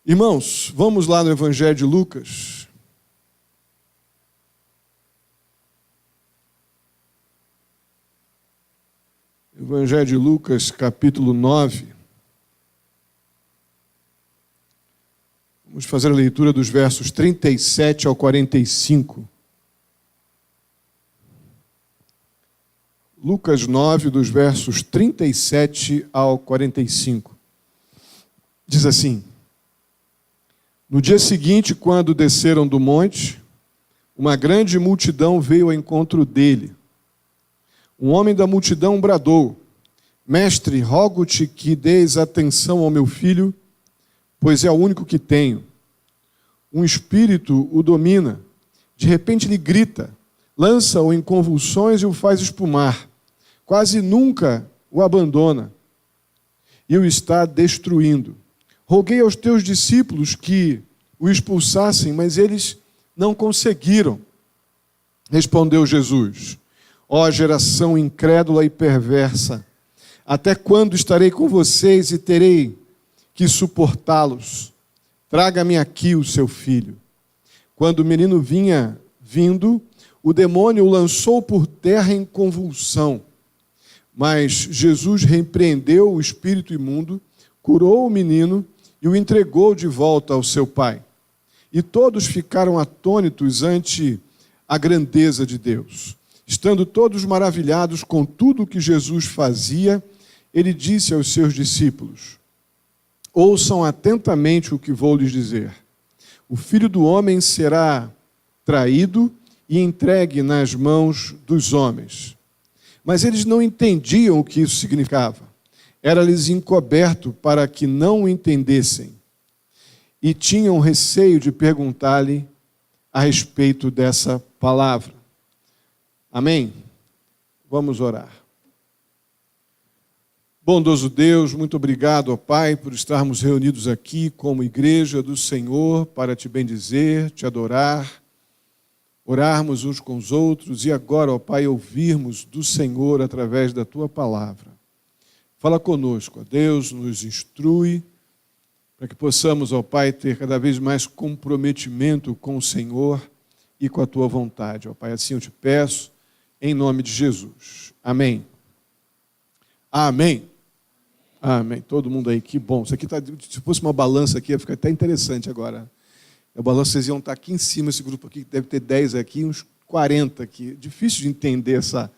Irmãos, vamos lá no Evangelho de Lucas. Evangelho de Lucas, capítulo 9. Vamos fazer a leitura dos versos 37 ao 45. Lucas 9, dos versos 37 ao 45. Diz assim: No dia seguinte, quando desceram do monte, uma grande multidão veio ao encontro dele. Um homem da multidão bradou: Mestre, rogo-te que dês atenção ao meu filho, pois é o único que tenho. Um espírito o domina. De repente ele grita, lança-o em convulsões e o faz espumar. Quase nunca o abandona e o está destruindo. Roguei aos teus discípulos que o expulsassem, mas eles não conseguiram. Respondeu Jesus: Ó geração incrédula e perversa, até quando estarei com vocês e terei que suportá-los? Traga-me aqui o seu filho. Quando o menino vinha vindo, o demônio o lançou por terra em convulsão. Mas Jesus repreendeu o espírito imundo, curou o menino e o entregou de volta ao seu pai. E todos ficaram atônitos ante a grandeza de Deus. Estando todos maravilhados com tudo o que Jesus fazia, ele disse aos seus discípulos: Ouçam atentamente o que vou lhes dizer. O Filho do Homem será traído e entregue nas mãos dos homens. Mas eles não entendiam o que isso significava. Era-lhes encoberto para que não o entendessem. E tinham receio de perguntar-lhe a respeito dessa palavra. Amém? Vamos orar. Bondoso Deus, muito obrigado, ó Pai, por estarmos reunidos aqui como igreja do Senhor para te bendizer, te adorar, orarmos uns com os outros e agora, ó Pai, ouvirmos do Senhor através da Tua palavra. Fala conosco, ó Deus, nos instrui, para que possamos, ó Pai, ter cada vez mais comprometimento com o Senhor e com a Tua vontade. Ó Pai, assim eu te peço, em nome de Jesus. Amém. Amém. Amém. Todo mundo aí, que bom. Isso aqui tá, se fosse uma balança aqui, ia ficar até interessante agora. A balança, vocês iam estar aqui em cima, esse grupo aqui, que deve ter 10 aqui, uns 40 aqui. Difícil de entender essa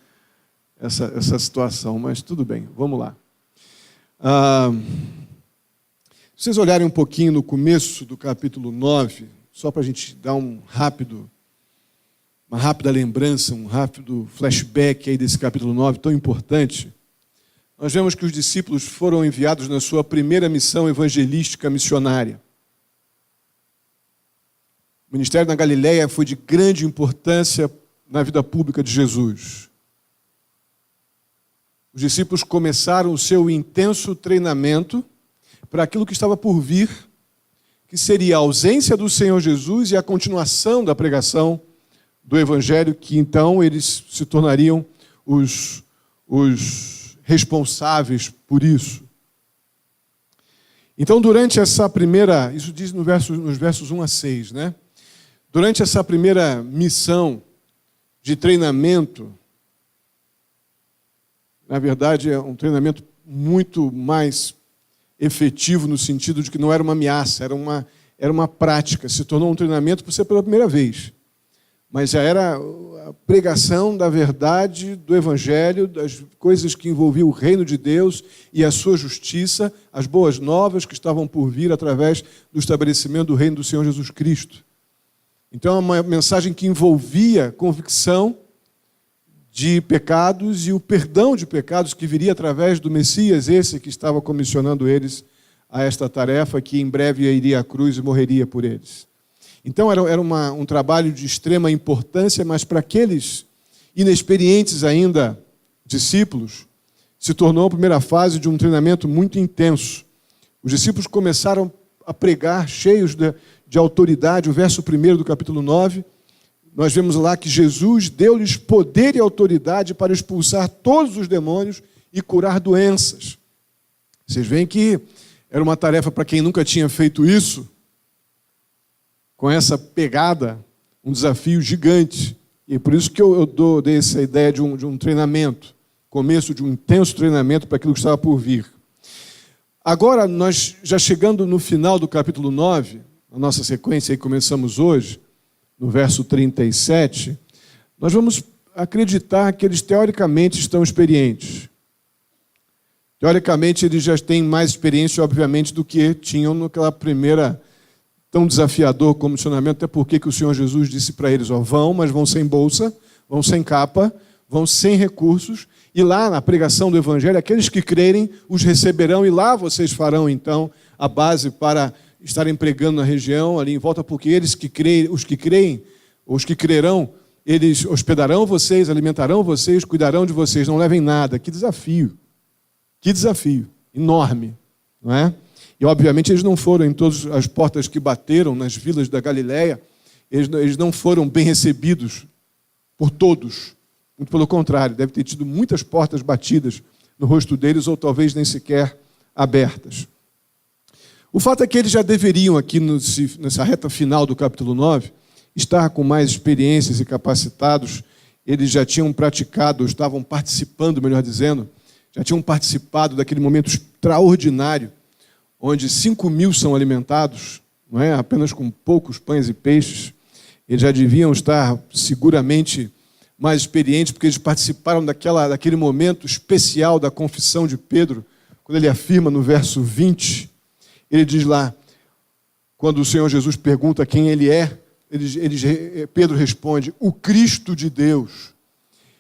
situação, mas tudo bem, vamos lá. Se vocês olharem um pouquinho no começo do capítulo 9, só para a gente dar uma rápida lembrança, um rápido flashback aí desse capítulo 9, tão importante, nós vemos que os discípulos foram enviados na sua primeira missão evangelística missionária. O ministério na Galileia foi de grande importância na vida pública de Jesus. Os discípulos começaram o seu intenso treinamento para aquilo que estava por vir, que seria a ausência do Senhor Jesus e a continuação da pregação do Evangelho, que então eles se tornariam os responsáveis por isso. Então, durante essa primeira, isso diz nos versos 1 a 6, né? Durante essa primeira missão de treinamento, na verdade é um treinamento muito mais efetivo no sentido de que não era uma ameaça, era uma prática, se tornou um treinamento por ser pela primeira vez. Mas já era a pregação da verdade, do Evangelho, das coisas que envolviam o reino de Deus e a sua justiça, as boas novas que estavam por vir através do estabelecimento do reino do Senhor Jesus Cristo. Então, é uma mensagem que envolvia convicção de pecados e o perdão de pecados que viria através do Messias, esse que estava comissionando eles a esta tarefa, que em breve iria à cruz e morreria por eles. Então, era um trabalho de extrema importância, mas para aqueles inexperientes ainda discípulos, se tornou a primeira fase de um treinamento muito intenso. Os discípulos começaram a pregar cheios de autoridade. O verso 1 do capítulo 9, nós vemos lá que Jesus deu-lhes poder e autoridade para expulsar todos os demônios e curar doenças. Vocês veem que era uma tarefa para quem nunca tinha feito isso, com essa pegada, um desafio gigante. E por isso que eu dei essa ideia de um treinamento, começo de um intenso treinamento para aquilo que estava por vir. Agora, nós já chegando no final do capítulo 9, a nossa sequência aí começamos hoje, no verso 37, nós vamos acreditar que eles teoricamente estão experientes. Teoricamente, eles já têm mais experiência, obviamente, do que tinham naquela primeira, tão desafiador comissionamento, até porque que o Senhor Jesus disse para eles, vão, mas vão sem bolsa, vão sem capa, vão sem recursos, e lá na pregação do Evangelho, aqueles que crerem os receberão, e lá vocês farão, então, a base para estarem pregando na região, ali em volta, porque eles que creem, os que crerão, eles hospedarão vocês, alimentarão vocês, cuidarão de vocês, não levem nada. Que desafio enorme, não é? E, obviamente, eles não foram em todas as portas que bateram nas vilas da Galileia, eles não foram bem recebidos por todos. Muito pelo contrário, deve ter tido muitas portas batidas no rosto deles, ou talvez nem sequer abertas. O fato é que eles já deveriam, aqui nessa reta final do capítulo 9, estar com mais experiências e capacitados. Eles já tinham praticado, ou estavam participando, melhor dizendo, já tinham participado daquele momento extraordinário, onde 5.000 são alimentados, não é? Apenas com poucos pães e peixes. Eles já deviam estar seguramente mais experientes, porque eles participaram daquele momento especial da confissão de Pedro, quando ele afirma no verso 20, ele diz lá, quando o Senhor Jesus pergunta quem ele é, Pedro responde, o Cristo de Deus.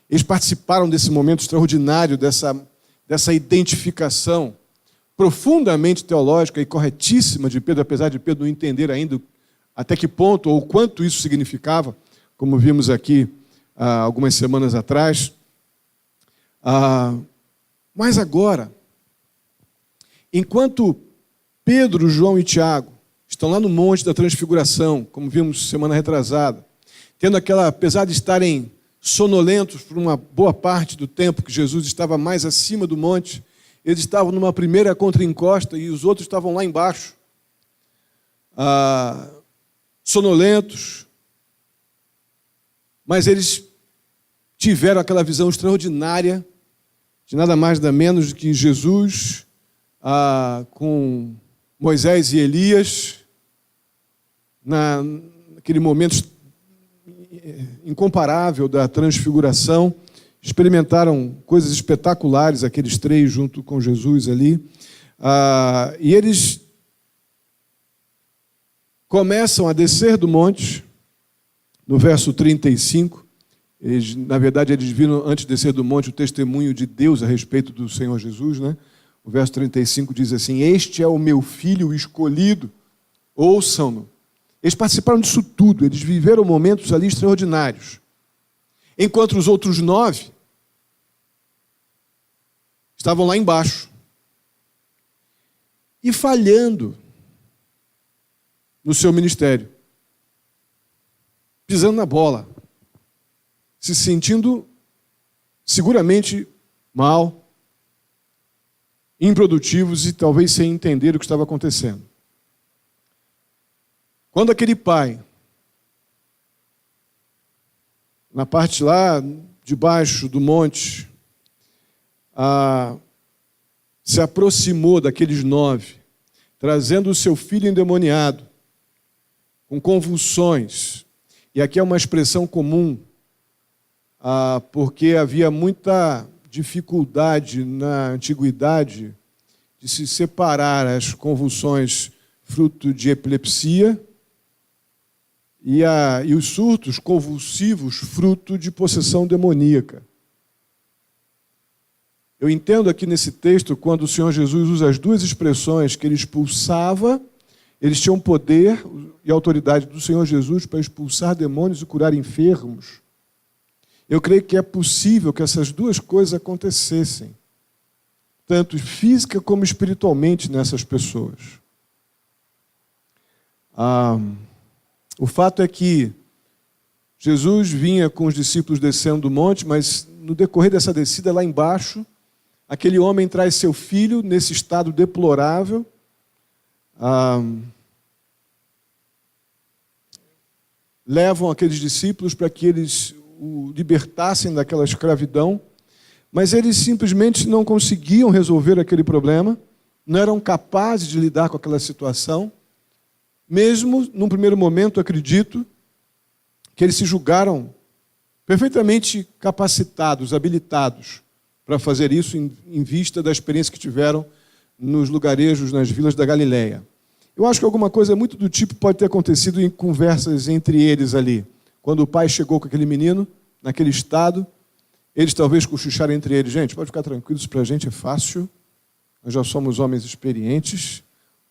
Eles participaram desse momento extraordinário, dessa identificação profundamente teológica e corretíssima de Pedro, apesar de Pedro não entender ainda até que ponto ou quanto isso significava, como vimos aqui há algumas semanas atrás. Mas agora, enquanto Pedro, João e Tiago estão lá no Monte da Transfiguração, como vimos semana retrasada, tendo apesar de estarem sonolentos por uma boa parte do tempo que Jesus estava mais acima do monte, eles estavam numa primeira contraencosta e os outros estavam lá embaixo, sonolentos, mas eles tiveram aquela visão extraordinária de nada mais nada menos do que Jesus com Moisés e Elias, naquele momento incomparável da transfiguração, experimentaram coisas espetaculares, aqueles três junto com Jesus ali, e eles começam a descer do monte, no verso 35, na verdade eles viram antes de descer do monte o testemunho de Deus a respeito do Senhor Jesus, né? O verso 35 diz assim, este é o meu filho escolhido, ouçam-no. Eles participaram disso tudo, eles viveram momentos ali extraordinários. Enquanto os outros 9 estavam lá embaixo e falhando no seu ministério, pisando na bola, se sentindo seguramente mal, improdutivos e talvez sem entender o que estava acontecendo. Quando aquele pai, na parte lá debaixo do monte, se aproximou daqueles 9, trazendo o seu filho endemoniado, com convulsões, e aqui é uma expressão comum, porque havia muita dificuldade na antiguidade de se separar as convulsões fruto de epilepsia e os surtos convulsivos fruto de possessão demoníaca. Eu entendo aqui nesse texto, quando o Senhor Jesus usa as duas expressões, que ele expulsava, eles tinham poder e autoridade do Senhor Jesus para expulsar demônios e curar enfermos. Eu creio que é possível que essas duas coisas acontecessem, tanto física como espiritualmente nessas pessoas. O fato é que Jesus vinha com os discípulos descendo do monte, mas no decorrer dessa descida lá embaixo, aquele homem traz seu filho nesse estado deplorável, levam aqueles discípulos para que eles o libertassem daquela escravidão, mas eles simplesmente não conseguiam resolver aquele problema, não eram capazes de lidar com aquela situação. Mesmo, num primeiro momento, acredito, que eles se julgaram perfeitamente capacitados, habilitados para fazer isso em vista da experiência que tiveram nos lugarejos, nas vilas da Galileia. Eu acho que alguma coisa muito do tipo pode ter acontecido em conversas entre eles ali. Quando o pai chegou com aquele menino, naquele estado, eles talvez cochicharam entre eles: gente, pode ficar tranquilo, isso para a gente é fácil, nós já somos homens experientes,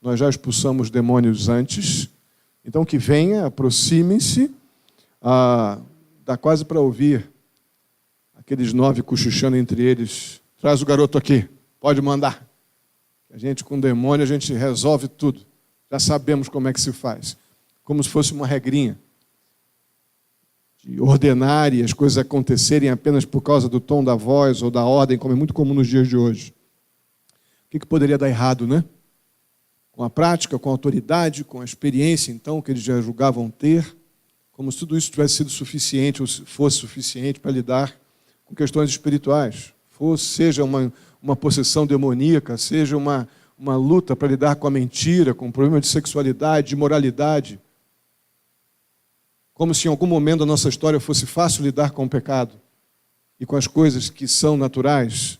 nós já expulsamos demônios antes, então que venha, aproximem-se. Dá quase para ouvir aqueles 9 cochichando entre eles: traz o garoto aqui, pode mandar. A gente com demônio, a gente resolve tudo. Já sabemos como é que se faz. Como se fosse uma regrinha de ordenar e as coisas acontecerem apenas por causa do tom da voz ou da ordem, como é muito comum nos dias de hoje. O que poderia dar errado, né? Com a prática, com a autoridade, com a experiência, então, que eles já julgavam ter, como se tudo isso tivesse sido suficiente, ou fosse suficiente para lidar com questões espirituais. Seja uma possessão demoníaca, seja uma luta para lidar com a mentira, com o problema de sexualidade, de moralidade. Como se em algum momento da nossa história fosse fácil lidar com o pecado e com as coisas que são naturais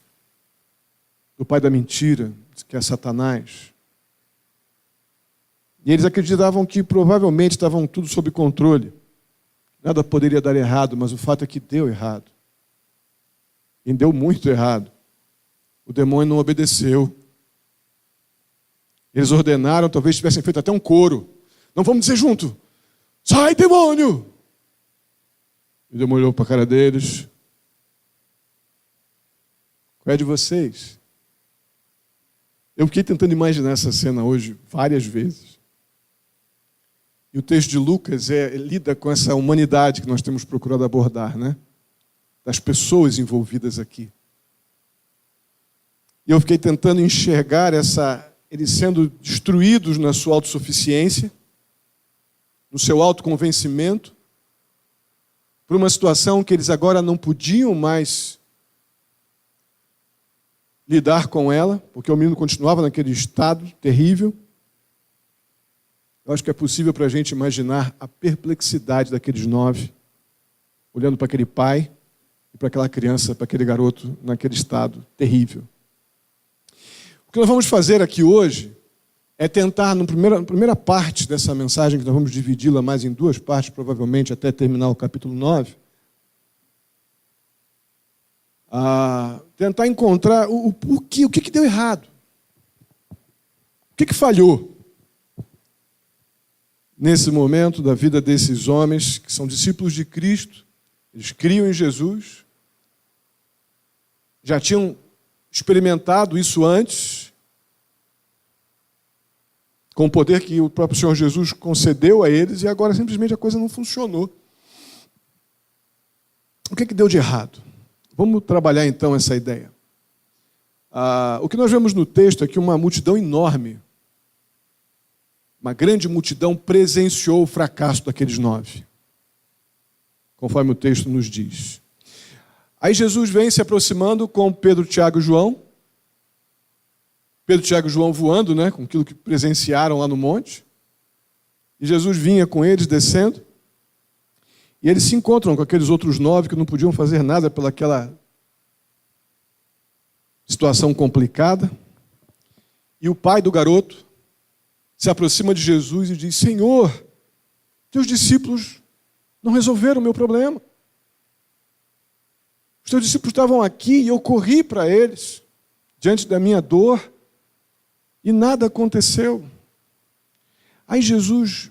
do pai da mentira, que é Satanás. E eles acreditavam que provavelmente estavam tudo sob controle. Nada poderia dar errado, mas o fato é que deu errado. E deu muito errado. O demônio não obedeceu. Eles ordenaram, talvez tivessem feito até um coro. Não vamos dizer junto: sai, demônio! E o demônio olhou para a cara deles: qual é de vocês? Eu fiquei tentando imaginar essa cena hoje várias vezes. E o texto de Lucas lida com essa humanidade que nós temos procurado abordar, né? Das pessoas envolvidas aqui. E eu fiquei tentando enxergar eles sendo destruídos na sua autossuficiência, no seu autoconvencimento, por uma situação que eles agora não podiam mais lidar com ela, porque o menino continuava naquele estado terrível. Eu acho que é possível para a gente imaginar a perplexidade daqueles 9, olhando para aquele pai e para aquela criança, para aquele garoto, naquele estado terrível. O que nós vamos fazer aqui hoje é tentar, na primeira parte dessa mensagem, que nós vamos dividi-la mais em 2 partes, provavelmente até terminar o capítulo 9, tentar encontrar o porquê, o que deu errado, o que falhou nesse momento da vida desses homens que são discípulos de Cristo. Eles criam em Jesus, já tinham experimentado isso antes, com o poder que o próprio Senhor Jesus concedeu a eles, e agora simplesmente a coisa não funcionou. O que deu de errado? Vamos trabalhar então essa ideia. O que nós vemos no texto é que uma multidão enorme, uma grande multidão, presenciou o fracasso daqueles 9, conforme o texto nos diz. Aí Jesus vem se aproximando com Pedro, Tiago e João. Pedro, Tiago e João voando, né, com aquilo que presenciaram lá no monte. E Jesus vinha com eles descendo. E eles se encontram com aqueles outros 9 que não podiam fazer nada pelaquela situação complicada. E o pai do garoto se aproxima de Jesus e diz: Senhor, teus discípulos não resolveram o meu problema. Os teus discípulos estavam aqui e eu corri para eles, diante da minha dor, e nada aconteceu. Aí Jesus,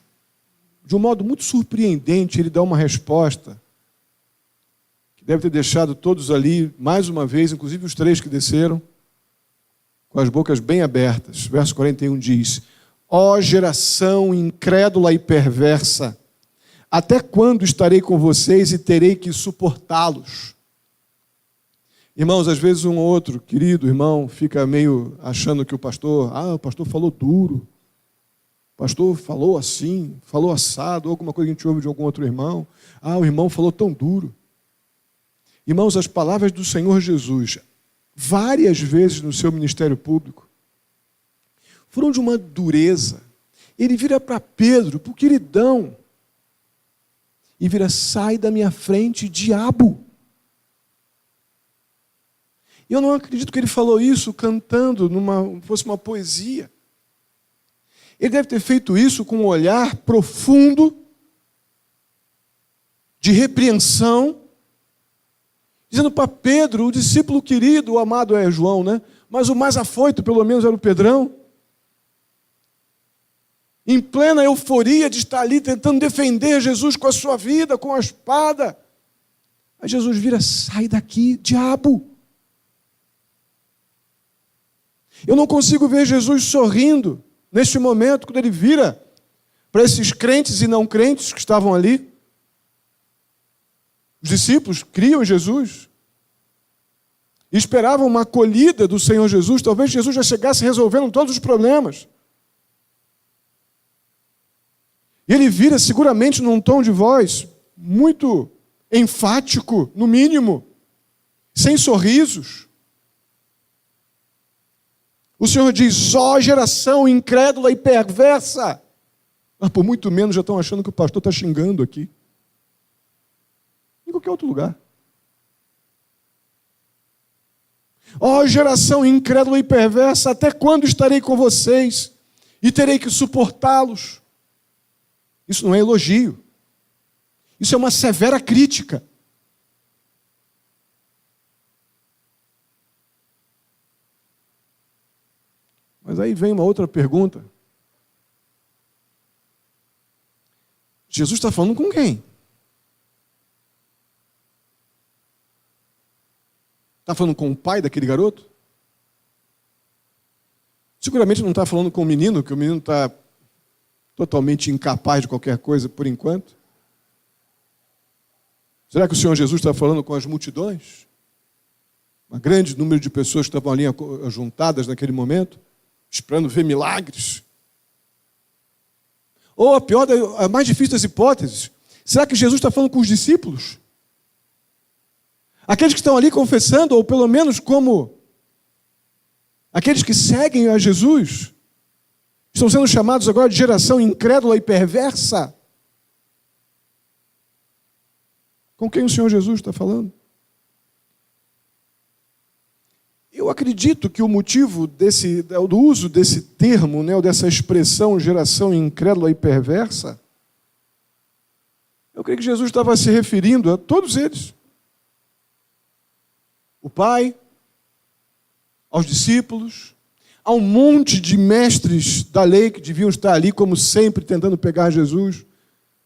de um modo muito surpreendente, ele dá uma resposta que deve ter deixado todos ali, mais uma vez, inclusive os 3 que desceram, com as bocas bem abertas. Verso 41 diz: ó geração incrédula e perversa, até quando estarei com vocês e terei que suportá-los? Irmãos, às vezes um ou outro querido irmão fica meio achando que o pastor falou duro. pastor falou assim, falou assado, ou alguma coisa que a gente ouve de algum outro irmão. O irmão falou tão duro. Irmãos, as palavras do Senhor Jesus, várias vezes no seu ministério público, foram de uma dureza. Ele vira para Pedro, para o queridão, e vira: sai da minha frente, diabo. Eu não acredito que ele falou isso cantando, fosse uma poesia. Ele deve ter feito isso com um olhar profundo, de repreensão, dizendo para Pedro, o discípulo querido, o amado é João, né? Mas o mais afoito, pelo menos, era o Pedrão. Em plena euforia de estar ali tentando defender Jesus com a sua vida, com a espada. Aí Jesus vira: sai daqui, diabo. Eu não consigo ver Jesus sorrindo neste momento, quando ele vira para esses crentes e não crentes que estavam ali. Os discípulos criam em Jesus e esperavam uma acolhida do Senhor Jesus. Talvez Jesus já chegasse resolvendo todos os problemas. E ele vira seguramente num tom de voz muito enfático, no mínimo, sem sorrisos. O Senhor diz: ó geração incrédula e perversa. Mas por muito menos já estão achando que o pastor está xingando aqui. Em qualquer outro lugar. Ó geração incrédula e perversa, até quando estarei com vocês e terei que suportá-los? Isso não é elogio. Isso é uma severa crítica. Mas aí vem uma outra pergunta. Jesus está falando com quem? Está falando com o pai daquele garoto? Seguramente não está falando com o menino, que o menino está totalmente incapaz de qualquer coisa por enquanto. Será que o Senhor Jesus está falando com as multidões? Um grande número de pessoas que estavam ali juntadas naquele momento, esperando ver milagres. Ou a mais difícil das hipóteses, será que Jesus está falando com os discípulos? Aqueles que estão ali confessando, ou pelo menos como aqueles que seguem a Jesus, estão sendo chamados agora de geração incrédula e perversa? Com quem o Senhor Jesus está falando? Eu acredito que o motivo do uso desse termo, né, ou dessa expressão geração incrédula e perversa, eu creio que Jesus estava se referindo a todos eles. O Pai, aos discípulos, a um monte de mestres da lei que deviam estar ali, como sempre, tentando pegar Jesus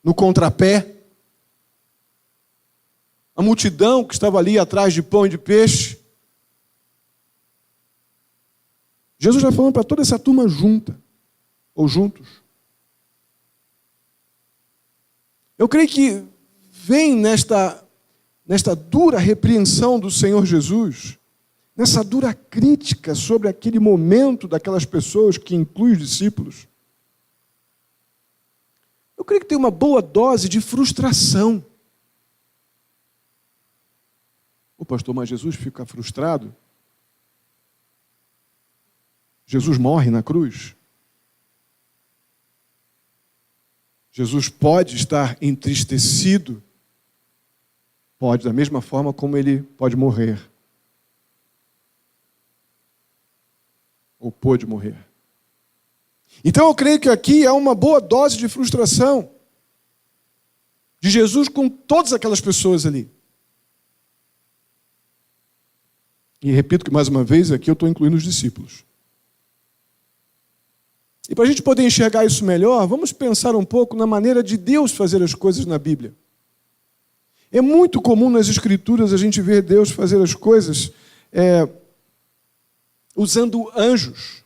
no contrapé. A multidão que estava ali atrás de pão e de peixe. Jesus está falando para toda essa turma junta, ou juntos. Eu creio que vem nesta dura repreensão do Senhor Jesus, nessa dura crítica sobre aquele momento daquelas pessoas, que inclui os discípulos. Eu creio que tem uma boa dose de frustração. O pastor, mas Jesus fica frustrado? Jesus morre na cruz? Jesus pode estar entristecido? Pode, da mesma forma como ele pode morrer. Ou pôde morrer. Então eu creio que aqui há uma boa dose de frustração de Jesus com todas aquelas pessoas ali. E repito que mais uma vez aqui eu estou incluindo os discípulos. E para a gente poder enxergar isso melhor, vamos pensar um pouco na maneira de Deus fazer as coisas na Bíblia. É muito comum nas Escrituras a gente ver Deus fazer as coisas usando anjos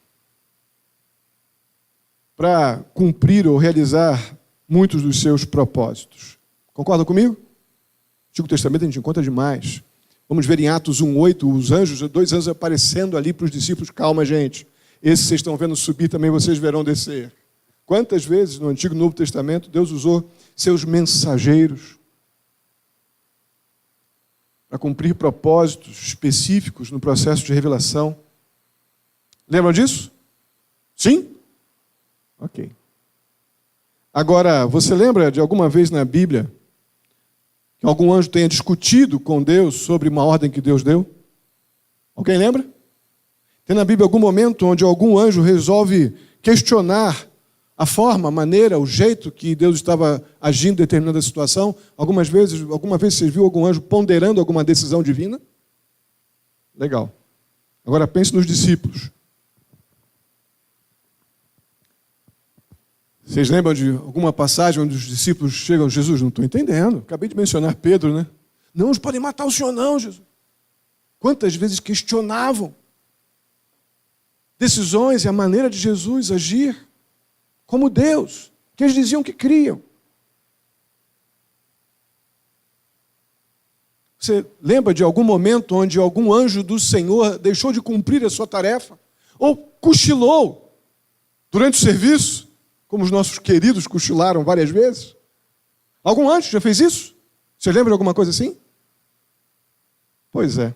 para cumprir ou realizar muitos dos seus propósitos. Concorda comigo? No Antigo Testamento a gente encontra demais. Vamos ver em Atos 1:8, os anjos, 2 anjos aparecendo ali para os discípulos. Calma, gente. Esse vocês estão vendo subir, também vocês verão descer. Quantas vezes no Antigo e Novo Testamento Deus usou seus mensageiros para cumprir propósitos específicos no processo de revelação? Lembram disso? Sim? Ok. Agora, você lembra de alguma vez na Bíblia que algum anjo tenha discutido com Deus sobre uma ordem que Deus deu? Alguém lembra? Tem na Bíblia algum momento onde algum anjo resolve questionar a forma, a maneira, o jeito que Deus estava agindo em determinada situação? Alguma vez você viu algum anjo ponderando alguma decisão divina? Legal. Agora pense nos discípulos. Vocês lembram de alguma passagem onde os discípulos chegam? Jesus, não estou entendendo. Acabei de mencionar Pedro, né? Não, eles podem matar o Senhor não, Jesus. Quantas vezes questionavam decisões e a maneira de Jesus agir como Deus, que eles diziam que criam. Você lembra de algum momento onde algum anjo do Senhor deixou de cumprir a sua tarefa? Ou cochilou durante o serviço? Como os nossos queridos cochilaram várias vezes? Algum anjo já fez isso? Você lembra de alguma coisa assim? Pois é.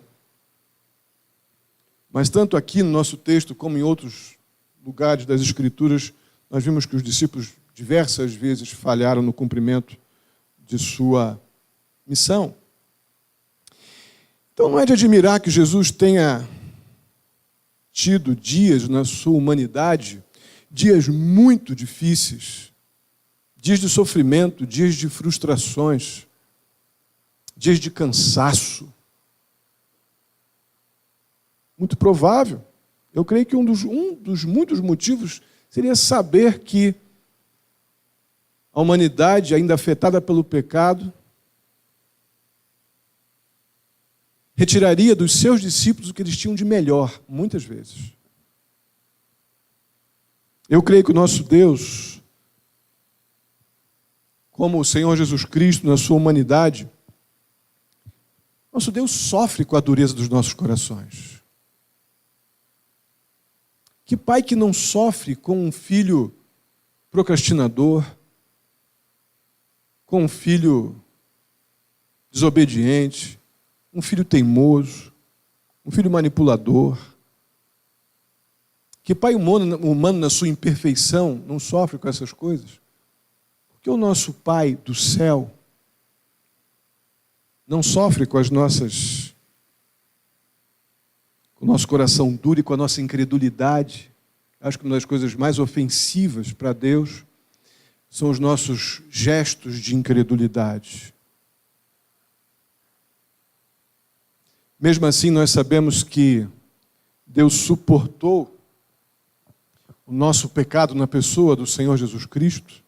Mas tanto aqui no nosso texto, como em outros lugares das Escrituras, nós vimos que os discípulos diversas vezes falharam no cumprimento de sua missão. Então não é de admirar que Jesus tenha tido dias na sua humanidade, dias muito difíceis, dias de sofrimento, dias de frustrações, dias de cansaço. Muito provável. Eu creio que um dos muitos motivos seria saber que a humanidade, ainda afetada pelo pecado, retiraria dos seus discípulos o que eles tinham de melhor, muitas vezes. Eu creio que o nosso Deus, como o Senhor Jesus Cristo na sua humanidade, nosso Deus sofre com a dureza dos nossos corações. Que pai que não sofre com um filho procrastinador, com um filho desobediente, um filho teimoso, um filho manipulador? Que pai humano na sua imperfeição não sofre com essas coisas? Porque o nosso Pai do céu não sofre com o nosso coração duro e com a nossa incredulidade. Acho que uma das coisas mais ofensivas para Deus são os nossos gestos de incredulidade. Mesmo assim, nós sabemos que Deus suportou o nosso pecado na pessoa do Senhor Jesus Cristo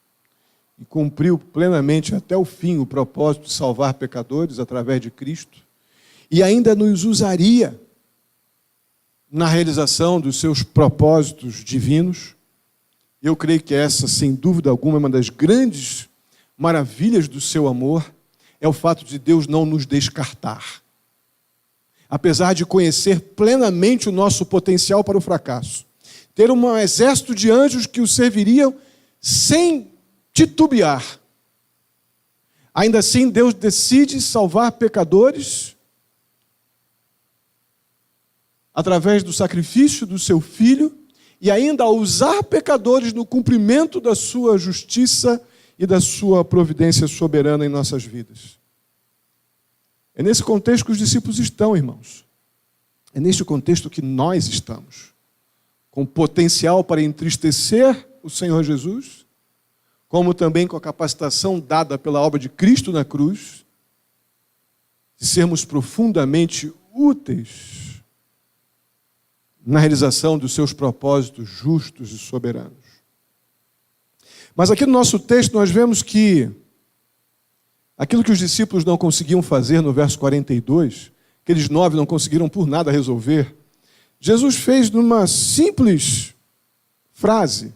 e cumpriu plenamente até o fim o propósito de salvar pecadores através de Cristo, e ainda nos usaria na realização dos seus propósitos divinos. Eu creio que essa, sem dúvida alguma, é uma das grandes maravilhas do seu amor, é o fato de Deus não nos descartar. Apesar de conhecer plenamente o nosso potencial para o fracasso, ter um exército de anjos que o serviriam sem titubear, ainda assim Deus decide salvar pecadores através do sacrifício do seu Filho e ainda usar pecadores no cumprimento da sua justiça e da sua providência soberana em nossas vidas. É nesse contexto que os discípulos estão, irmãos. É neste contexto que nós estamos, com potencial para entristecer o Senhor Jesus, como também com a capacitação dada pela obra de Cristo na cruz, de sermos profundamente úteis na realização dos seus propósitos justos e soberanos. Mas aqui no nosso texto nós vemos que aquilo que os discípulos não conseguiam fazer no verso 42, aqueles 9 não conseguiram por nada resolver, Jesus fez numa simples frase.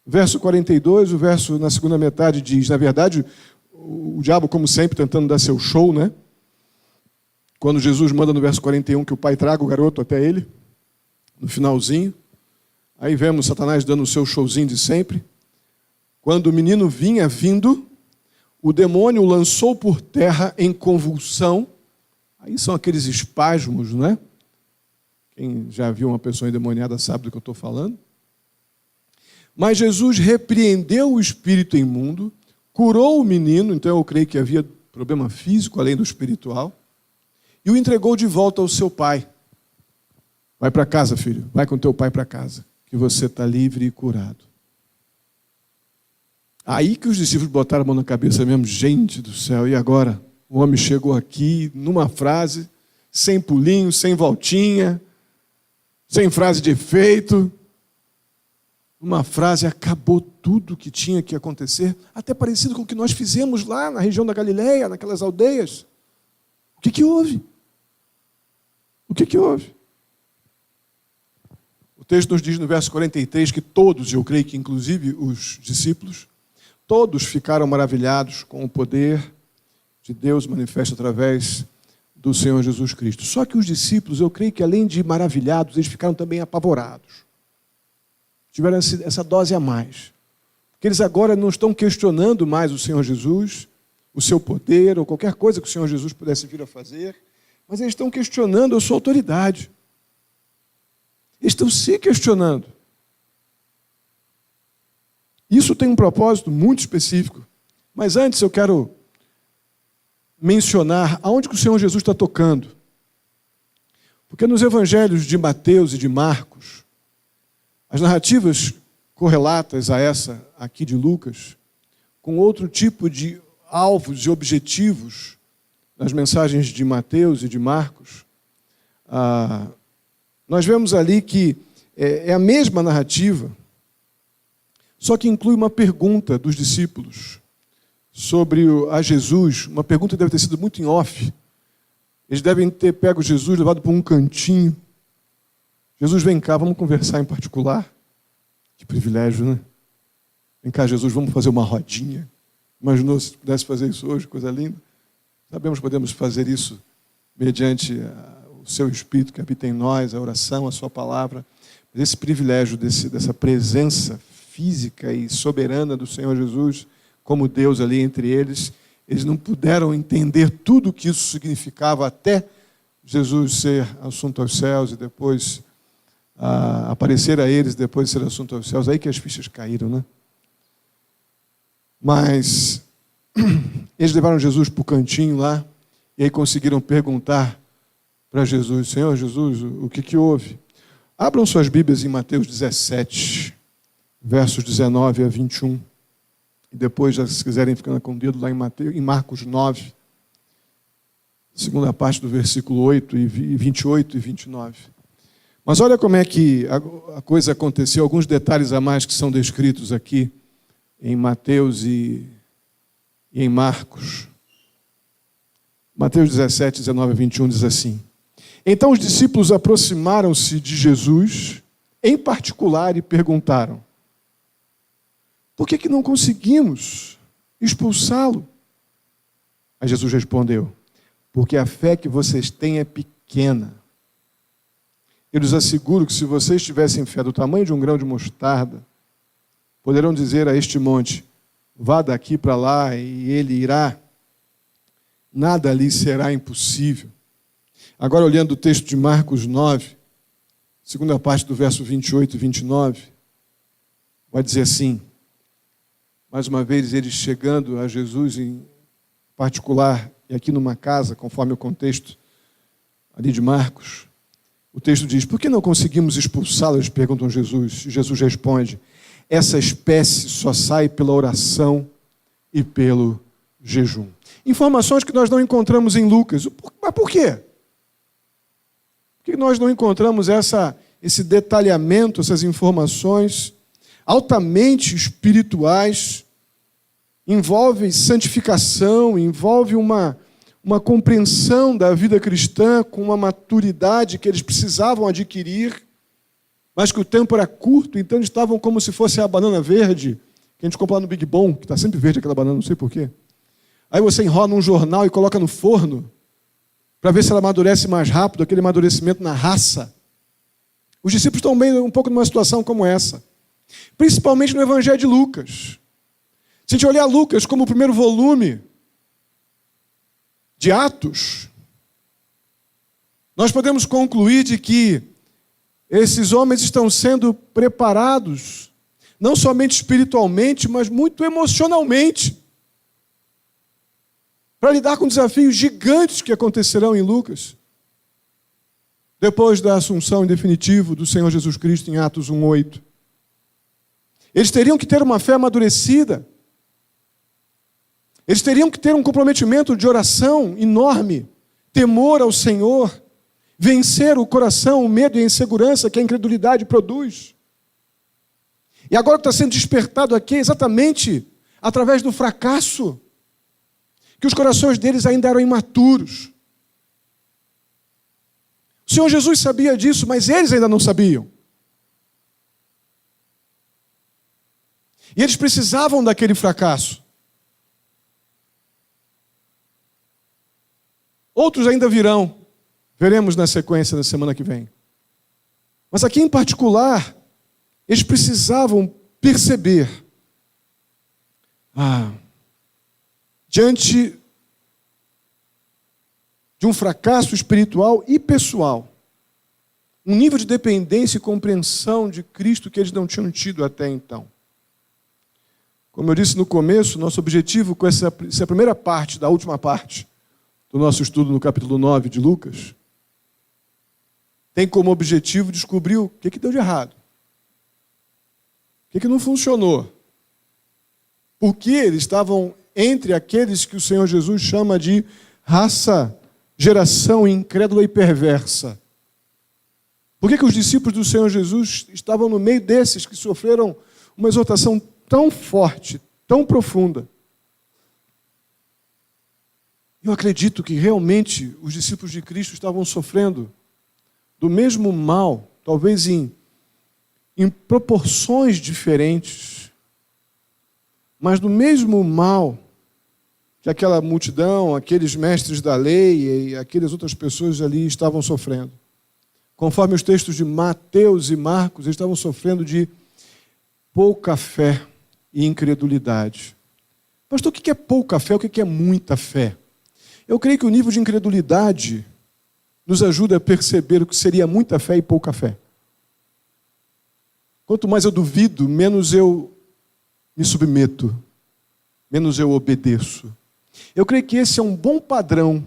Verso 42, o verso na segunda metade diz, na verdade, o diabo, como sempre, tentando dar seu show, né? Quando Jesus manda no verso 41 que o pai traga o garoto até ele, no finalzinho, aí vemos Satanás dando o seu showzinho de sempre, Quando o menino vinha vindo, o demônio o lançou por terra em convulsão. Aí são aqueles espasmos, não é? Quem já viu uma pessoa endemoniada sabe do que eu estou falando. Mas Jesus repreendeu o espírito imundo, curou o menino, então eu creio que havia problema físico além do espiritual, e o entregou de volta ao seu pai. Vai para casa, filho, vai com teu pai para casa, que você está livre e curado. Aí que os discípulos botaram a mão na cabeça mesmo, gente do céu, e agora? O homem chegou aqui numa frase, sem pulinho, sem voltinha, sem frase de efeito. Uma frase acabou tudo que tinha que acontecer, até parecido com o que nós fizemos lá na região da Galileia, naquelas aldeias. O que houve? O que houve? O texto nos diz no verso 43 que todos, eu creio que inclusive os discípulos, todos ficaram maravilhados com o poder de Deus manifesto através do Senhor Jesus Cristo. Só que os discípulos, eu creio que além de maravilhados, eles ficaram também apavorados. Tiveram essa dose a mais. Porque eles agora não estão questionando mais o Senhor Jesus, o seu poder, ou qualquer coisa que o Senhor Jesus pudesse vir a fazer, mas eles estão questionando a sua autoridade. Eles estão se questionando. Isso tem um propósito muito específico. Mas antes eu quero mencionar aonde que o Senhor Jesus está tocando. Porque nos evangelhos de Mateus e de Marcos, as narrativas correlatas a essa aqui de Lucas, com outro tipo de alvos e objetivos nas mensagens de Mateus e de Marcos, nós vemos ali que é a mesma narrativa, só que inclui uma pergunta dos discípulos sobre a Jesus, uma pergunta que deve ter sido muito em off. Eles devem ter pego Jesus, levado para um cantinho. Jesus, vem cá, vamos conversar em particular. Que privilégio, né? Vem cá, Jesus, vamos fazer uma rodinha. Imaginou se pudesse fazer isso hoje, coisa linda? Sabemos que podemos fazer isso mediante o seu Espírito que habita em nós, a oração, a sua palavra. Mas esse privilégio dessa presença física e soberana do Senhor Jesus, como Deus ali entre eles, eles não puderam entender tudo o que isso significava até Jesus ser assunto aos céus e depois aparecer a eles depois de ser assunto aos céus. Aí que as fichas caíram, né? Mas eles levaram Jesus para o cantinho lá e aí conseguiram perguntar para Jesus: Senhor Jesus, o que houve? Abram suas Bíblias em Mateus 17, versos 19 a 21. E depois, se quiserem, ficando com o dedo lá em Marcos 9, segunda parte do versículo 8 e 28 e 29. Mas olha como é que a coisa aconteceu, alguns detalhes a mais que são descritos aqui em Mateus e em Marcos. Mateus 17, 19 a 21 diz assim: Então os discípulos aproximaram-se de Jesus, em particular, e perguntaram: Por que não conseguimos expulsá-lo? Aí Jesus respondeu: Porque a fé que vocês têm é pequena. Eu lhes asseguro que se vocês tivessem fé do tamanho de um grão de mostarda, poderão dizer a este monte: vá daqui para lá, e ele irá. Nada ali será impossível. Agora, olhando o texto de Marcos 9, segunda parte do verso 28 e 29, vai dizer assim: mais uma vez, eles chegando a Jesus em particular, e aqui numa casa, conforme o contexto ali de Marcos, o texto diz: por que não conseguimos expulsá-lo? Eles perguntam a Jesus. E Jesus responde: essa espécie só sai pela oração e pelo jejum. Informações que nós não encontramos em Lucas. Mas por quê? Por que nós não encontramos esse detalhamento, essas informações altamente espirituais? Envolve santificação, envolve uma compreensão da vida cristã com uma maturidade que eles precisavam adquirir, mas que o tempo era curto, então eles estavam como se fosse a banana verde, que a gente compra lá no Big Bom, que está sempre verde aquela banana, não sei porquê. Aí você enrola num jornal e coloca no forno, para ver se ela amadurece mais rápido, aquele amadurecimento na raça. Os discípulos estão bem um pouco numa situação como essa, principalmente no Evangelho de Lucas. Se a gente olhar Lucas como o primeiro volume de Atos, nós podemos concluir de que esses homens estão sendo preparados, não somente espiritualmente, mas muito emocionalmente, para lidar com desafios gigantes que acontecerão em Lucas, depois da assunção em definitivo do Senhor Jesus Cristo em Atos 1:8. Eles teriam que ter uma fé amadurecida. Eles teriam que ter um comprometimento de oração enorme, temor ao Senhor, vencer o coração, o medo e a insegurança que a incredulidade produz. E agora o que está sendo despertado aqui é exatamente através do fracasso, que os corações deles ainda eram imaturos. O Senhor Jesus sabia disso, mas eles ainda não sabiam. E eles precisavam daquele fracasso. Outros ainda virão. Veremos na sequência da semana que vem. Mas aqui em particular, eles precisavam perceber, diante de um fracasso espiritual e pessoal, um nível de dependência e compreensão de Cristo que eles não tinham tido até então. Como eu disse no começo, nosso objetivo com essa primeira parte, da última parte do nosso estudo no capítulo 9 de Lucas, tem como objetivo descobrir o que deu de errado. O que não funcionou? Por que eles estavam entre aqueles que o Senhor Jesus chama de raça, geração incrédula e perversa? Por que os discípulos do Senhor Jesus estavam no meio desses que sofreram uma exortação tão forte, tão profunda? Eu acredito que realmente os discípulos de Cristo estavam sofrendo do mesmo mal, talvez em proporções diferentes, mas do mesmo mal que aquela multidão, aqueles mestres da lei e aquelas outras pessoas ali estavam sofrendo. Conforme os textos de Mateus e Marcos, eles estavam sofrendo de pouca fé e incredulidade. Pastor, o que é pouca fé? O que é muita fé? Eu creio que o nível de incredulidade nos ajuda a perceber o que seria muita fé e pouca fé. Quanto mais eu duvido, menos eu me submeto, menos eu obedeço. Eu creio que esse é um bom padrão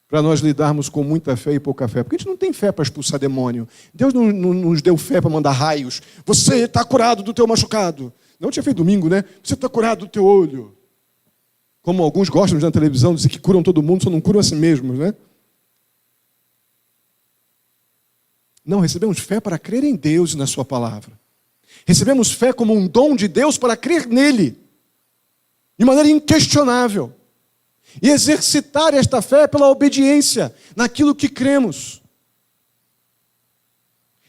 para nós lidarmos com muita fé e pouca fé. Porque a gente não tem fé para expulsar demônio. Deus não nos deu fé para mandar raios. Você está curado do teu machucado. Não tinha feito domingo, né? Você está curado do teu olho. Como alguns gostam de na televisão dizer que curam todo mundo, só não curam a si mesmos, né? Não, recebemos fé para crer em Deus e na sua palavra. Recebemos fé como um dom de Deus para crer nele, de maneira inquestionável. E exercitar esta fé pela obediência naquilo que cremos.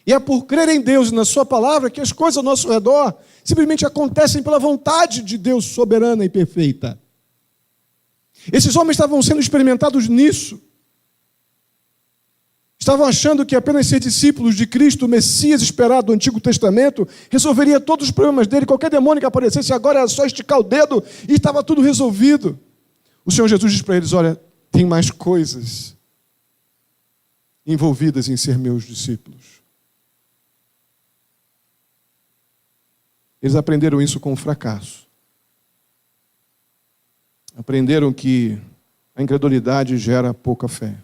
E é por crer em Deus e na sua palavra que as coisas ao nosso redor simplesmente acontecem pela vontade de Deus soberana e perfeita. Esses homens estavam sendo experimentados nisso. Estavam achando que apenas ser discípulos de Cristo, o Messias esperado do Antigo Testamento, resolveria todos os problemas dele. Qualquer demônio que aparecesse agora era só esticar o dedo e estava tudo resolvido. O Senhor Jesus diz para eles, olha, tem mais coisas envolvidas em ser meus discípulos. Eles aprenderam isso com o fracasso. Aprenderam que a incredulidade gera pouca fé.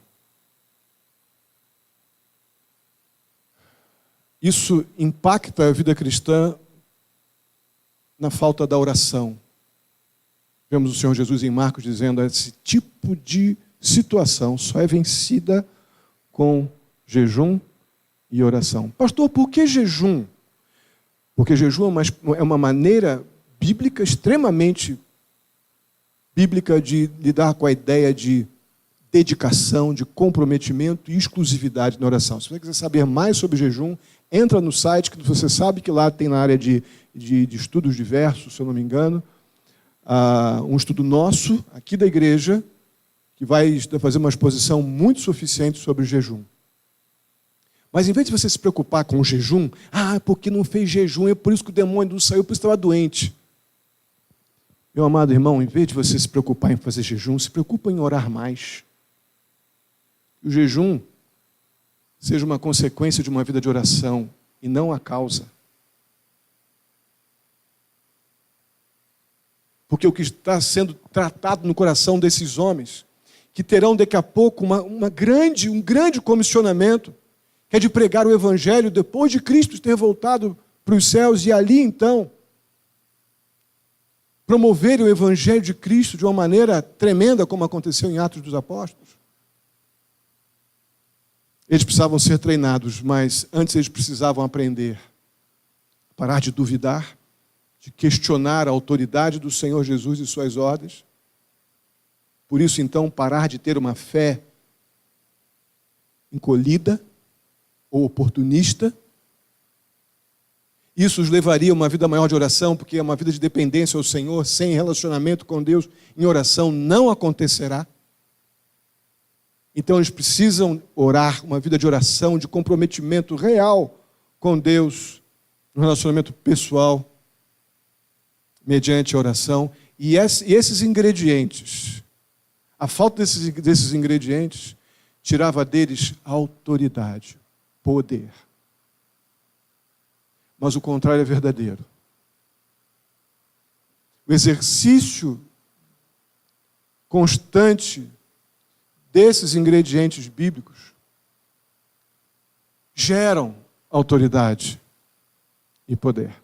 Isso impacta a vida cristã na falta da oração. Vemos o Senhor Jesus em Marcos dizendo que esse tipo de situação só é vencida com jejum e oração. Pastor, por que jejum? Porque jejum é uma maneira bíblica, extremamente bíblica, de lidar com a ideia de dedicação, de comprometimento e exclusividade na oração. Se você quiser saber mais sobre jejum, entra no site, que você sabe que lá tem na área de estudos diversos, se eu não me engano, um estudo nosso, aqui da igreja, que vai fazer uma exposição muito suficiente sobre o jejum. Mas em vez de você se preocupar com o jejum, porque não fez jejum, é por isso que o demônio não saiu, por isso estava doente. Meu amado irmão, em vez de você se preocupar em fazer jejum, se preocupa em orar mais. O jejum seja uma consequência de uma vida de oração e não a causa. Porque o que está sendo tratado no coração desses homens, que terão daqui a pouco um grande comissionamento, que é de pregar o Evangelho depois de Cristo ter voltado para os céus e ali então promover o Evangelho de Cristo de uma maneira tremenda, como aconteceu em Atos dos Apóstolos. Eles precisavam ser treinados, mas antes eles precisavam aprender a parar de duvidar, de questionar a autoridade do Senhor Jesus e suas ordens. Por isso, então, parar de ter uma fé encolhida ou oportunista. Isso os levaria a uma vida maior de oração, porque é uma vida de dependência ao Senhor, sem relacionamento com Deus, em oração não acontecerá. Então eles precisam orar, uma vida de oração, de comprometimento real com Deus, um relacionamento pessoal, mediante a oração. E esses ingredientes, a falta desses ingredientes, tirava deles autoridade, poder. Mas o contrário é verdadeiro. O exercício constante desses ingredientes bíblicos geram autoridade e poder.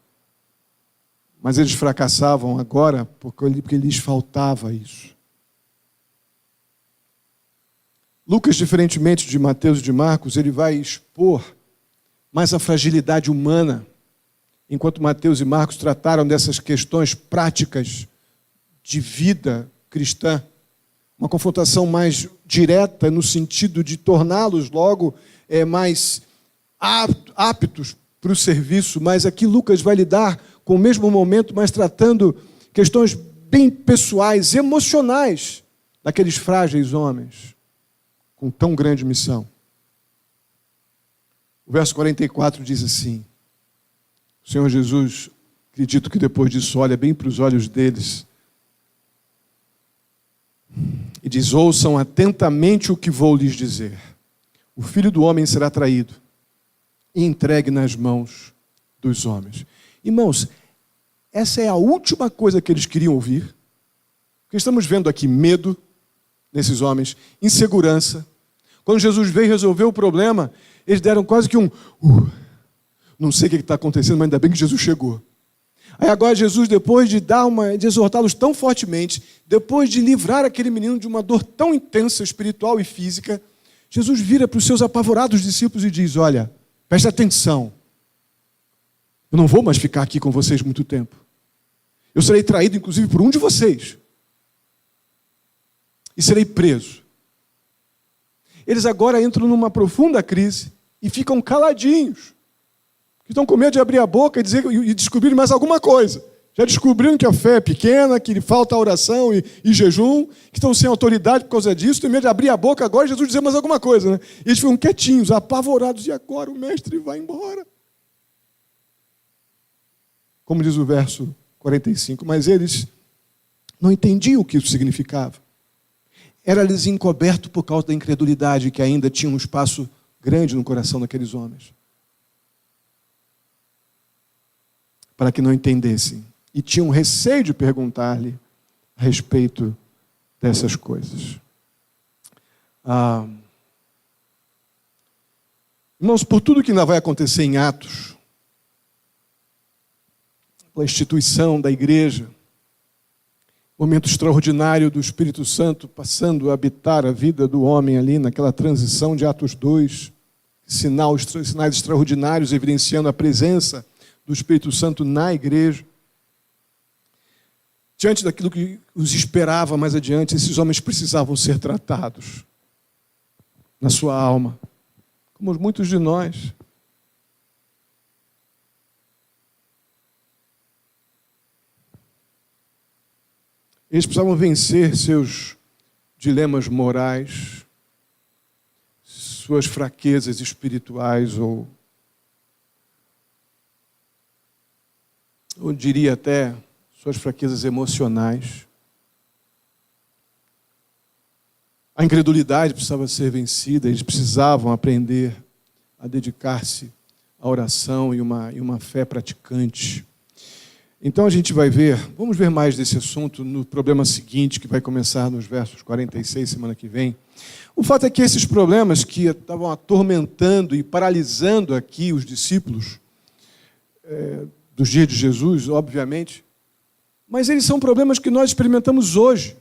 Mas eles fracassavam agora porque lhes faltava isso. Lucas, diferentemente de Mateus e de Marcos, ele vai expor mais a fragilidade humana, enquanto Mateus e Marcos trataram dessas questões práticas de vida cristã, uma confrontação mais direta no sentido de torná-los logo mais aptos para o serviço, mas aqui Lucas vai lidar com o mesmo momento, mas tratando questões bem pessoais, emocionais, daqueles frágeis homens com tão grande missão. O verso 44 diz assim: o Senhor Jesus, acredito que depois disso, olha bem para os olhos deles e diz: ouçam atentamente o que vou lhes dizer. O Filho do Homem será traído e entregue nas mãos dos homens. Irmãos, essa é a última coisa que eles queriam ouvir. Porque estamos vendo aqui medo nesses homens, insegurança. Quando Jesus veio resolver o problema, eles deram quase que não sei o que está acontecendo, mas ainda bem que Jesus chegou. Aí agora Jesus, depois de exortá-los tão fortemente, depois de livrar aquele menino de uma dor tão intensa, espiritual e física, Jesus vira para os seus apavorados discípulos e diz: olha, preste atenção, eu não vou mais ficar aqui com vocês muito tempo. Eu serei traído, inclusive, por um de vocês. E serei preso. Eles agora entram numa profunda crise e ficam caladinhos. Estão com medo de abrir a boca e descobrir mais alguma coisa. Já descobriram que a fé é pequena, que falta oração e jejum, que estão sem autoridade por causa disso, tem medo de abrir a boca agora e Jesus dizer mais alguma coisa, né? E eles ficam quietinhos, apavorados, e agora o mestre vai embora. Como diz o verso 45, mas eles não entendiam o que isso significava. Era-lhes encoberto por causa da incredulidade que ainda tinha um espaço grande no coração daqueles homens, para que não entendessem. E tinham receio de perguntar-lhe a respeito dessas coisas. Irmãos, por tudo que ainda vai acontecer em Atos, pela instituição da igreja, momento extraordinário do Espírito Santo passando a habitar a vida do homem ali, naquela transição de Atos 2, sinais extraordinários evidenciando a presença do Espírito Santo na igreja. Diante daquilo que os esperava mais adiante, esses homens precisavam ser tratados na sua alma, como muitos de nós. Eles precisavam vencer seus dilemas morais, suas fraquezas espirituais, ou diria até suas fraquezas emocionais. A incredulidade precisava ser vencida, eles precisavam aprender a dedicar-se à oração e uma fé praticante. Então a gente vai ver, vamos ver mais desse assunto no problema seguinte, que vai começar nos versos 46, semana que vem. O fato é que esses problemas que estavam atormentando e paralisando aqui os discípulos dos dias de Jesus, obviamente, mas eles são problemas que nós experimentamos hoje.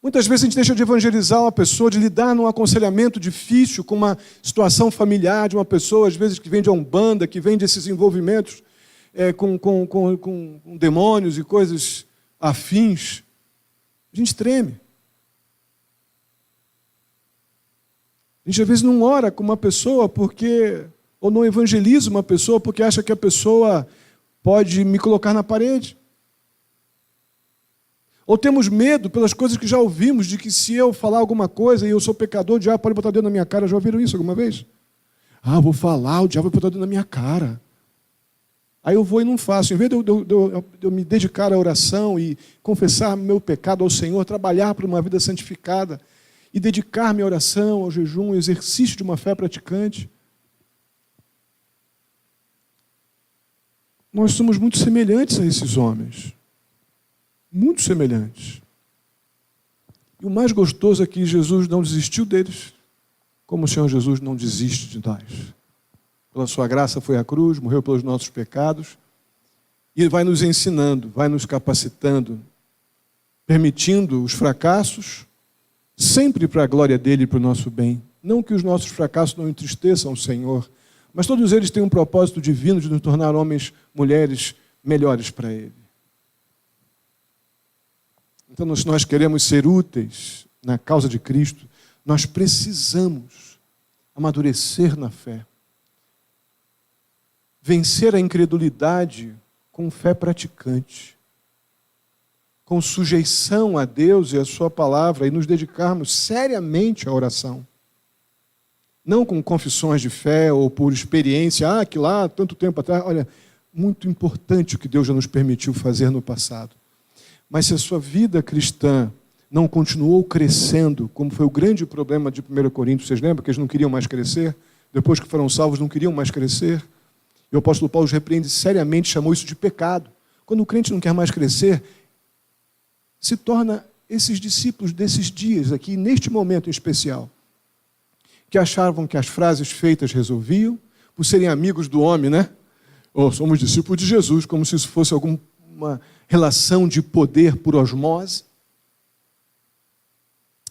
Muitas vezes a gente deixa de evangelizar uma pessoa, de lidar num aconselhamento difícil com uma situação familiar de uma pessoa, às vezes que vem de Umbanda, que vem desses envolvimentos com demônios e coisas afins. A gente treme. A gente às vezes não ora com uma pessoa ou não evangeliza uma pessoa porque acha que a pessoa pode me colocar na parede. Ou temos medo pelas coisas que já ouvimos, de que se eu falar alguma coisa e eu sou pecador, o diabo pode botar o dedo na minha cara. Já ouviram isso alguma vez? Ah, vou falar, o diabo vai botar o dedo na minha cara. Aí eu vou e não faço. Em vez de eu me dedicar à oração e confessar meu pecado ao Senhor, trabalhar por uma vida santificada e dedicar minha oração ao jejum, ao exercício de uma fé praticante, nós somos muito semelhantes a esses homens. Muito semelhantes. E o mais gostoso é que Jesus não desistiu deles, como o Senhor Jesus não desiste de nós. Pela sua graça foi à cruz, morreu pelos nossos pecados, e Ele vai nos ensinando, vai nos capacitando, permitindo os fracassos, sempre para a glória dEle e para o nosso bem. Não que os nossos fracassos não entristeçam o Senhor, mas todos eles têm um propósito divino de nos tornar homens, mulheres melhores para Ele. Então, se nós queremos ser úteis na causa de Cristo, nós precisamos amadurecer na fé. Vencer a incredulidade com fé praticante. Com sujeição a Deus e a sua palavra e nos dedicarmos seriamente à oração. Não com confissões de fé ou por experiência, que lá, tanto tempo atrás, olha, muito importante o que Deus já nos permitiu fazer no passado. Mas se a sua vida cristã não continuou crescendo, como foi o grande problema de 1 Coríntios, vocês lembram que eles não queriam mais crescer? Depois que foram salvos, não queriam mais crescer? E o apóstolo Paulo os repreende seriamente, chamou isso de pecado. Quando o crente não quer mais crescer, se torna esses discípulos desses dias aqui, neste momento em especial, que achavam que as frases feitas resolviam, por serem amigos do homem, né? Ou somos discípulos de Jesus, como se isso fosse alguma relação de poder por osmose.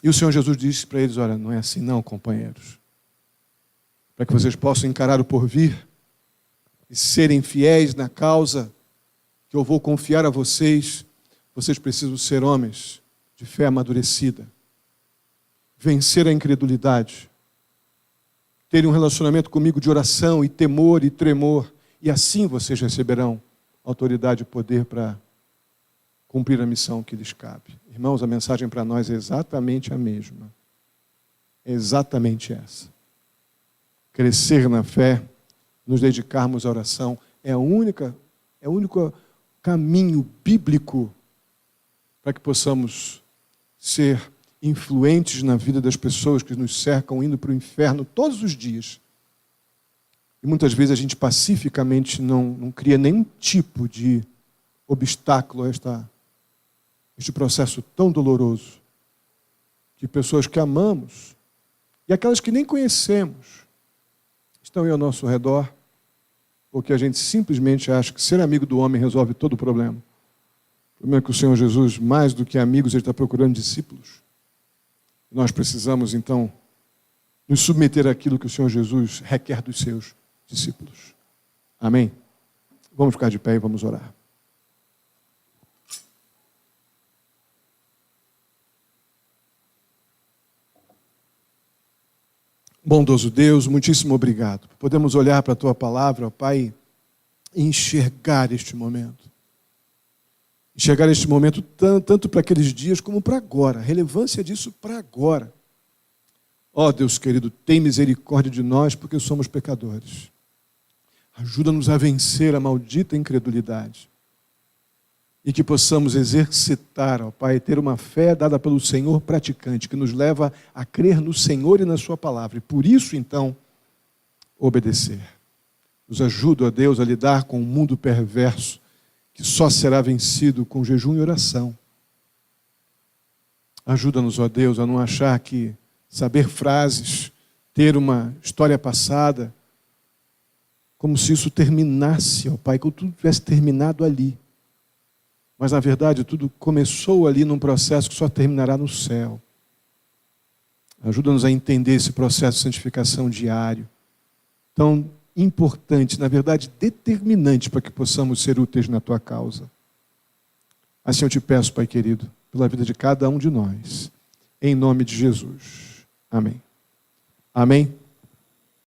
E o Senhor Jesus disse para eles, olha, não é assim não, companheiros. Para que vocês possam encarar o porvir e serem fiéis na causa que eu vou confiar a vocês, vocês precisam ser homens de fé amadurecida, vencer a incredulidade, terem um relacionamento comigo de oração e temor e tremor, e assim vocês receberão autoridade e poder para cumprir a missão que lhes cabe. Irmãos, a mensagem para nós é exatamente a mesma. É exatamente essa. Crescer na fé, nos dedicarmos à oração, é o único caminho bíblico para que possamos ser influentes na vida das pessoas que nos cercam, indo para o inferno todos os dias. E muitas vezes a gente pacificamente não cria nenhum tipo de obstáculo a este processo tão doloroso, que pessoas que amamos e aquelas que nem conhecemos estão aí ao nosso redor, porque a gente simplesmente acha que ser amigo do homem resolve todo o problema. O problema é que o Senhor Jesus, mais do que amigos, Ele está procurando discípulos. Nós precisamos, então, nos submeter àquilo que o Senhor Jesus requer dos seus discípulos. Amém? Vamos ficar de pé e vamos orar. Bondoso Deus, muitíssimo obrigado. Podemos olhar para a Tua palavra, ó Pai, e enxergar este momento. Enxergar este momento tanto para aqueles dias como para agora. A relevância disso para agora. Ó Deus querido, tem misericórdia de nós porque somos pecadores. Ajuda-nos a vencer a maldita incredulidade. E que possamos exercitar, ó Pai, ter uma fé dada pelo Senhor praticante, que nos leva a crer no Senhor e na Sua palavra. E por isso, então, obedecer. Nos ajuda, ó Deus, a lidar com um mundo perverso, que só será vencido com jejum e oração. Ajuda-nos, ó Deus, a não achar que saber frases, ter uma história passada, como se isso terminasse, ó Pai, que tudo tivesse terminado ali. Mas, na verdade, tudo começou ali num processo que só terminará no céu. Ajuda-nos a entender esse processo de santificação diário, tão importante, na verdade, determinante para que possamos ser úteis na Tua causa. Assim eu te peço, Pai querido, pela vida de cada um de nós, em nome de Jesus. Amém. Amém.